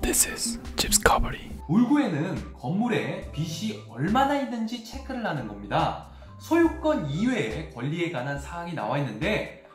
This is Discovery. 울구에는 건물에 빚이 얼마나 있는지 체크를 하는 겁니다. 소유권 이외의 권리에 관한 사항이 나와 있는데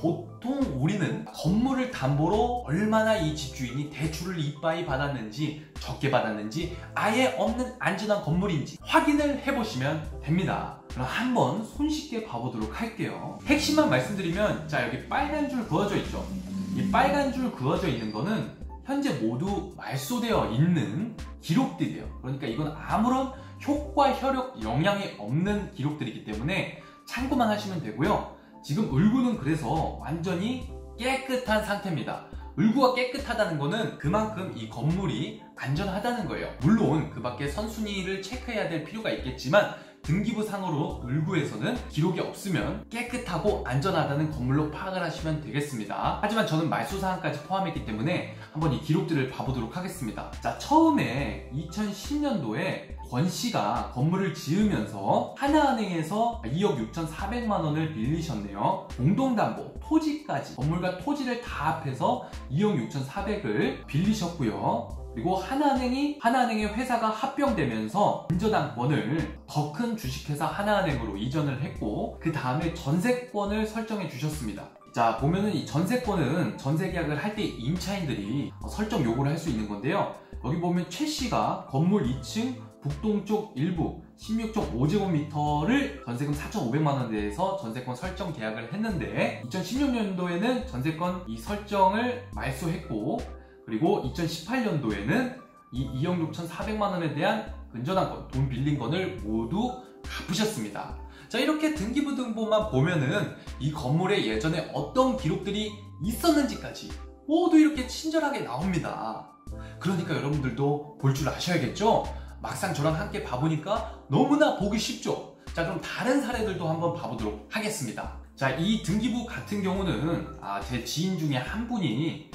보통 우리는 건물을 담보로 얼마나 이 집주인이 대출을 이빠이 받았는지, 적게 받았는지, 아예 없는 안전한 건물인지 확인을 해보시면 됩니다. 그럼 한번 손쉽게 봐보도록 할게요. 핵심만 말씀드리면, 자, 여기 빨간 줄 그어져 있죠. 이 빨간 줄 그어져 있는 거는 현재 모두 말소되어 있는 기록들이에요. 그러니까 이건 아무런 효과, 효력, 영향이 없는 기록들이기 때문에 참고만 하시면 되고요. 지금 울구는 그래서 완전히 깨끗한 상태입니다. 울구가 깨끗하다는 거는 그만큼 이 건물이 안전하다는 거예요. 물론 그 밖에 선순위를 체크해야 될 필요가 있겠지만 등기부상으로 울구에서는 기록이 없으면 깨끗하고 안전하다는 건물로 파악을 하시면 되겠습니다. 하지만 저는 말소사항까지 포함했기 때문에 한번 이 기록들을 봐보도록 하겠습니다. 자, 처음에 2010년도에 권 씨가 건물을 지으면서 하나은행에서 2억 6,400만 원을 빌리셨네요. 공동담보, 토지까지, 건물과 토지를 다 합해서 2억 6,400을 빌리셨고요. 그리고 하나은행의 회사가 합병되면서 근저당권을 더 큰 주식회사 하나은행으로 이전을 했고, 그 다음에 전세권을 설정해 주셨습니다. 자, 보면은 이 전세권은 전세 계약을 할 때 임차인들이 설정 요구를 할 수 있는 건데요. 여기 보면 최 씨가 건물 2층 북동쪽 일부 16.5제곱미터를 전세금 4,500만 원에 대해서 전세권 설정 계약을 했는데, 2016년도에는 전세권 이 설정을 말소했고, 그리고 2018년도에는 이 2억 6,400만 원에 대한 근저당권, 돈 빌린 건을 모두 갚으셨습니다. 자, 이렇게 등기부 등본만 보면은 이 건물에 예전에 어떤 기록들이 있었는지까지 모두 이렇게 친절하게 나옵니다. 그러니까 여러분들도 볼 줄 아셔야겠죠? 막상 저랑 함께 봐보니까 너무나 보기 쉽죠? 자, 그럼 다른 사례들도 한번 봐보도록 하겠습니다. 자, 이 등기부 같은 경우는 제 지인 중에 한 분이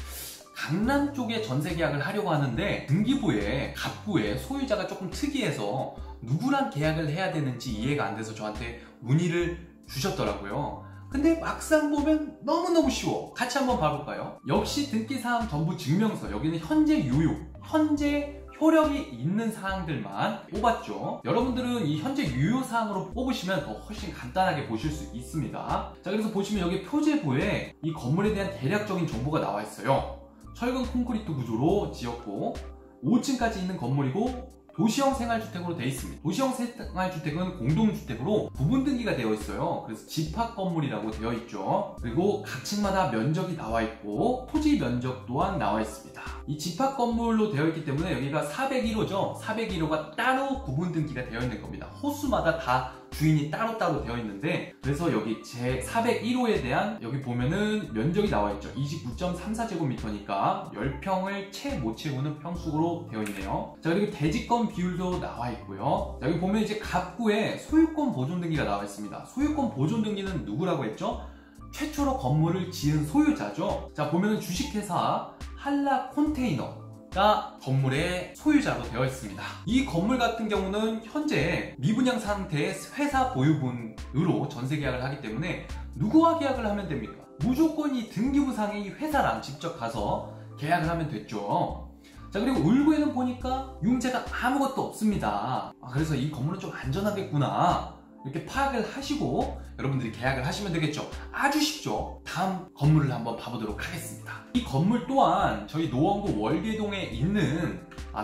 강남 쪽에 전세 계약을 하려고 하는데 등기부에 갑구에 소유자가 조금 특이해서 누구랑 계약을 해야 되는지 이해가 안 돼서 저한테 문의를 주셨더라고요. 근데 막상 보면 너무너무 쉬워. 같이 한번 봐볼까요? 역시 등기사항 전부 증명서, 여기는 현재 유효, 현재 효력이 있는 사항들만 뽑았죠. 여러분들은 이 현재 유효사항으로 뽑으시면 더 훨씬 간단하게 보실 수 있습니다. 자, 그래서 보시면 여기 표제부에 이 건물에 대한 대략적인 정보가 나와 있어요. 철근 콘크리트 구조로 지었고 5층까지 있는 건물이고 도시형 생활주택으로 되어 있습니다. 도시형 생활주택은 공동주택으로 부분 등기가 되어 있어요. 그래서 집합 건물이라고 되어 있죠. 그리고 각 층마다 면적이 나와 있고 토지 면적 또한 나와 있습니다. 이 집합 건물로 되어 있기 때문에 여기가 401호죠. 401호가 따로 구분 등기가 되어 있는 겁니다. 호수마다 다 주인이 따로따로 되어 있는데, 그래서 여기 제 401호에 대한 여기 보면은 면적이 나와 있죠. 29.34제곱미터니까 10평을 채 못 채우는 평수로 되어 있네요. 자, 그리고 대지권 비율도 나와 있고요. 자, 여기 보면 이제 갑구에 소유권 보존 등기가 나와 있습니다. 소유권 보존 등기는 누구라고 했죠? 최초로 건물을 지은 소유자죠. 자, 보면은 주식회사 한라콘테이너가 건물의 소유자로 되어 있습니다. 이 건물 같은 경우는 현재 미분양 상태의 회사 보유분으로 전세 계약을 하기 때문에 누구와 계약을 하면 됩니까? 무조건 이 등기부상의 이 회사랑 직접 가서 계약을 하면 됐죠. 자, 그리고 울구에는 보니까 융자가 아무것도 없습니다. 그래서 이 건물은 좀 안전하겠구나, 이렇게 파악을 하시고 여러분들이 계약을 하시면 되겠죠. 아주 쉽죠. 다음 건물을 한번 봐보도록 하겠습니다. 이 건물 또한 저희 노원구 월계동에 있는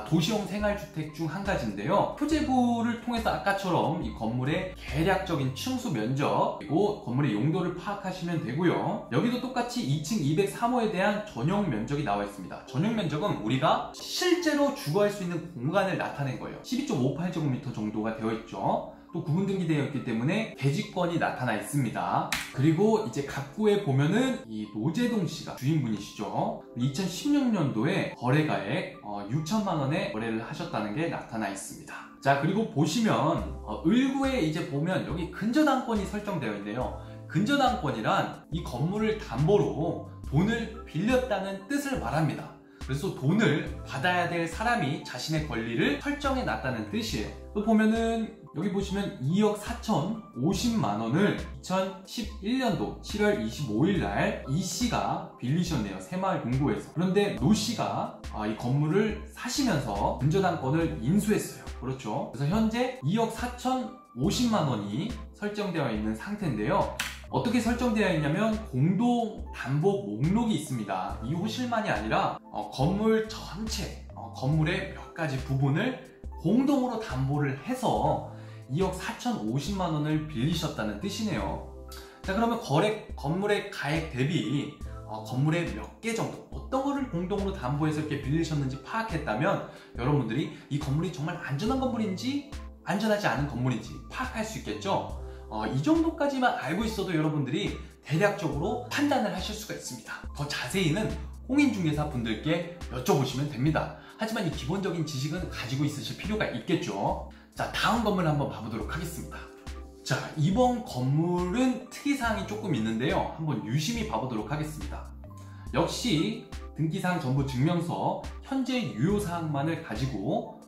도시형 생활주택 중 한 가지인데요. 표제부를 통해서 아까처럼 이 건물의 대략적인 층수 면적, 그리고 건물의 용도를 파악하시면 되고요. 여기도 똑같이 2층 203호에 대한 전용 면적이 나와 있습니다. 전용 면적은 우리가 실제로 주거할 수 있는 공간을 나타낸 거예요. 12.58제곱미터 정도가 되어 있죠. 또 구분 등기되어 있기 때문에 대지권이 나타나 있습니다. 그리고 이제 갑구에 보면은 이 노재동 씨가 주인분이시죠. 2016년도에 거래가액 6천만 원에 거래를 하셨다는 게 나타나 있습니다. 자, 그리고 보시면 을구에 이제 보면 여기 근저당권이 설정되어 있네요. 근저당권이란 이 건물을 담보로 돈을 빌렸다는 뜻을 말합니다. 그래서 돈을 받아야 될 사람이 자신의 권리를 설정해 놨다는 뜻이에요. 또 보면은 여기 보시면 2억 4,050만 원을 2011년도 7월 25일 날 이 씨가 빌리셨네요. 새마을금고에서. 그런데 노 씨가 이 건물을 사시면서 근저당권을 인수했어요. 그렇죠. 그래서 현재 2억 4,050만 원이 설정되어 있는 상태인데요. 어떻게 설정되어 있냐면 공동 담보 목록이 있습니다. 이 호실만이 아니라 건물 전체, 건물의 몇 가지 부분을 공동으로 담보를 해서 2억 4,050만 원을 빌리셨다는 뜻이네요. 자, 그러면 건물의 가액 대비 건물의 몇 개 정도, 어떤 거를 공동으로 담보해서 이렇게 빌리셨는지 파악했다면 여러분들이 이 건물이 정말 안전한 건물인지 안전하지 않은 건물인지 파악할 수 있겠죠. 이 정도까지만 알고 있어도 여러분들이 대략적으로 판단을 하실 수가 있습니다. 더 자세히는 공인중개사 분들께 여쭤보시면 됩니다. 하지만 이 기본적인 지식은 가지고 있으실 필요가 있겠죠. 자, 다음 건물 한번 봐보도록 하겠습니다. 자, 이번 건물은 특이사항이 조금 있는데요. 한번 유심히 봐보도록 하겠습니다. 역시 등기사항 정보 증명서 현재 유효사항만을 가지고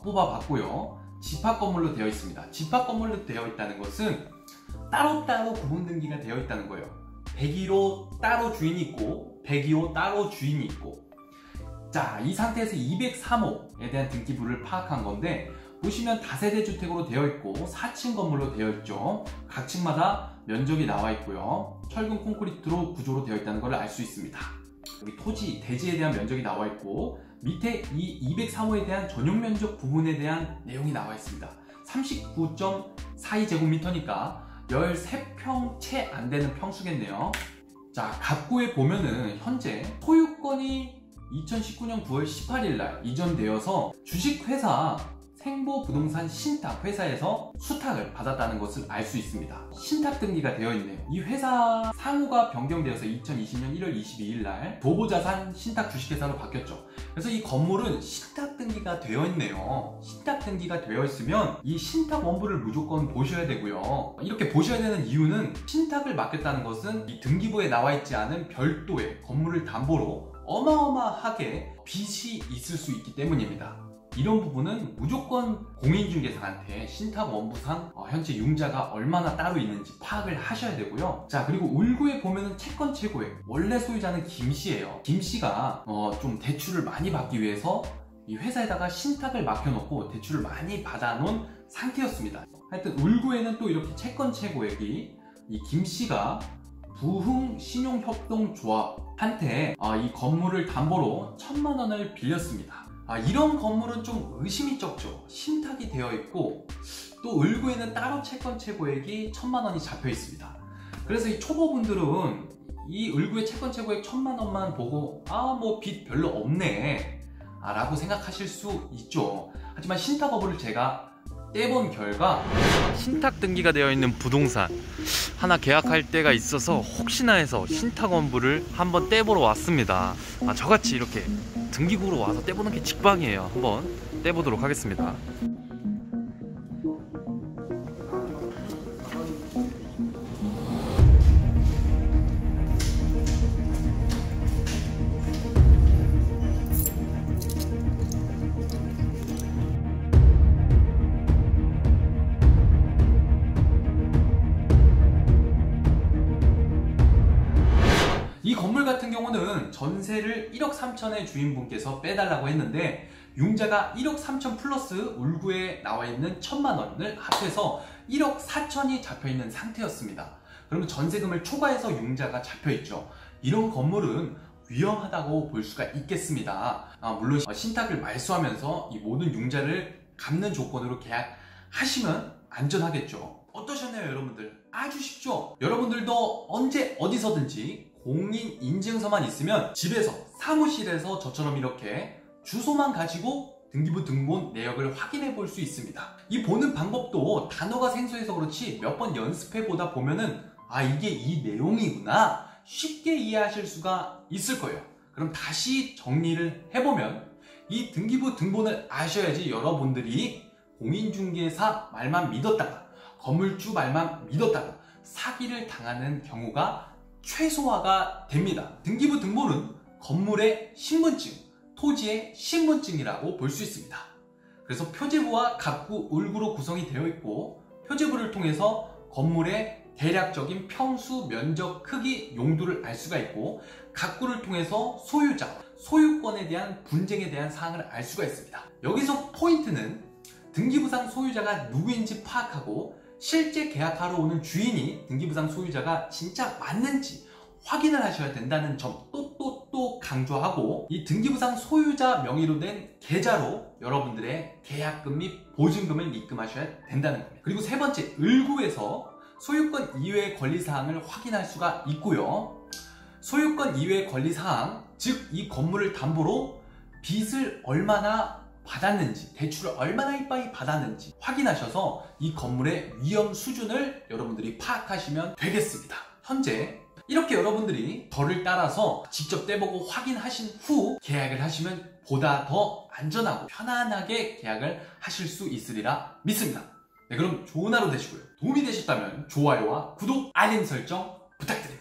뽑아봤고요. 집합건물로 되어 있습니다. 집합건물로 되어 있다는 것은 따로따로 구분등기가 되어 있다는 거예요. 101호 따로 주인이 있고 102호 따로 주인이 있고. 자, 이 상태에서 203호에 대한 등기부를 파악한 건데 보시면 다세대 주택으로 되어 있고 4층 건물로 되어 있죠. 각 층마다 면적이 나와 있고요. 철근 콘크리트로 구조로 되어 있다는 걸 알 수 있습니다. 여기 토지, 대지에 대한 면적이 나와 있고 밑에 이 203호에 대한 전용 면적 부분에 대한 내용이 나와 있습니다. 39.42제곱미터니까 13평 채 안 되는 평수겠네요. 자, 갑구에 보면은 현재 소유권이 2019년 9월 18일 날 이전되어서 주식회사 생보부동산 신탁회사에서 수탁을 받았다는 것을 알 수 있습니다. 신탁 등기가 되어 있네요. 이 회사 상호가 변경되어서 2020년 1월 22일 날 도보자산 신탁 주식회사로 바뀌었죠. 그래서 이 건물은 신탁 등기가 되어 있네요. 신탁 등기가 되어 있으면 이 신탁 원부를 무조건 보셔야 되고요. 이렇게 보셔야 되는 이유는 신탁을 맡겼다는 것은 이 등기부에 나와 있지 않은 별도의 건물을 담보로 어마어마하게 빚이 있을 수 있기 때문입니다. 이런 부분은 무조건 공인중개사한테 신탁 원부상 현재 융자가 얼마나 따로 있는지 파악을 하셔야 되고요. 자, 그리고 울구에 보면은 채권 최고액, 원래 소유자는 김씨예요. 김씨가 좀 대출을 많이 받기 위해서 이 회사에다가 신탁을 맡겨놓고 대출을 많이 받아놓은 상태였습니다. 하여튼 울구에는 또 이렇게 채권 최고액이 이 김씨가 부흥신용협동조합한테 이 건물을 담보로 1,000만 원을 빌렸습니다. 이런 건물은 좀 의심이 적죠. 신탁이 되어 있고 또 을구에는 따로 채권 최고액이 1,000만 원이 잡혀 있습니다. 그래서 이 초보분들은 이 을구의 채권 최고액 1,000만 원만 보고 뭐 빚 별로 없네 라고 생각하실 수 있죠. 하지만 신탁 거부를 제가 떼본 결과 신탁 등기가 되어 있는 부동산 하나 계약할 때가 있어서 혹시나 해서 신탁 원부를 한번 떼보러 왔습니다. 저같이 이렇게 등기구로 와서 떼보는 게 직방이에요. 한번 떼보도록 하겠습니다. 이 건물 같은 경우는 전세를 1억 3천의 주인분께서 빼달라고 했는데 융자가 1억 3천 플러스 울구에 나와 있는 1,000만 원을 합해서 1억 4천이 잡혀있는 상태였습니다. 그러면 전세금을 초과해서 융자가 잡혀있죠. 이런 건물은 위험하다고 볼 수가 있겠습니다. 물론 신탁을 말소하면서 이 모든 융자를 갚는 조건으로 계약하시면 안전하겠죠. 어떠셨나요, 여러분들? 아주 쉽죠? 여러분들도 언제 어디서든지 공인인증서만 있으면 집에서, 사무실에서 저처럼 이렇게 주소만 가지고 등기부 등본 내역을 확인해 볼 수 있습니다. 이 보는 방법도 단어가 생소해서 그렇지 몇 번 연습해 보다 보면은 이게 이 내용이구나 쉽게 이해하실 수가 있을 거예요. 그럼 다시 정리를 해보면 이 등기부 등본을 아셔야지 여러분들이 공인중개사 말만 믿었다가 건물주 말만 믿었다가 사기를 당하는 경우가 최소화가 됩니다. 등기부 등본은 건물의 신분증, 토지의 신분증이라고 볼 수 있습니다. 그래서 표제부와 갑구, 을구로 구성이 되어 있고, 표제부를 통해서 건물의 대략적인 평수, 면적, 크기, 용도를 알 수가 있고, 갑구를 통해서 소유자, 소유권에 대한 분쟁에 대한 사항을 알 수가 있습니다. 여기서 포인트는 등기부상 소유자가 누구인지 파악하고 실제 계약하러 오는 주인이 등기부상 소유자가 진짜 맞는지 확인을 하셔야 된다는 점 또 강조하고, 이 등기부상 소유자 명의로 된 계좌로 여러분들의 계약금 및 보증금을 입금하셔야 된다는 겁니다. 그리고 세 번째, 을구에서 소유권 이외의 권리사항을 확인할 수가 있고요. 소유권 이외의 권리사항, 즉 이 건물을 담보로 빚을 얼마나 받았는지, 대출을 얼마나 이빠이 받았는지 확인하셔서 이 건물의 위험 수준을 여러분들이 파악하시면 되겠습니다. 현재 이렇게 여러분들이 저를 따라서 직접 떼보고 확인하신 후 계약을 하시면 보다 더 안전하고 편안하게 계약을 하실 수 있으리라 믿습니다. 네, 그럼 좋은 하루 되시고요. 도움이 되셨다면 좋아요와 구독, 알림 설정 부탁드립니다.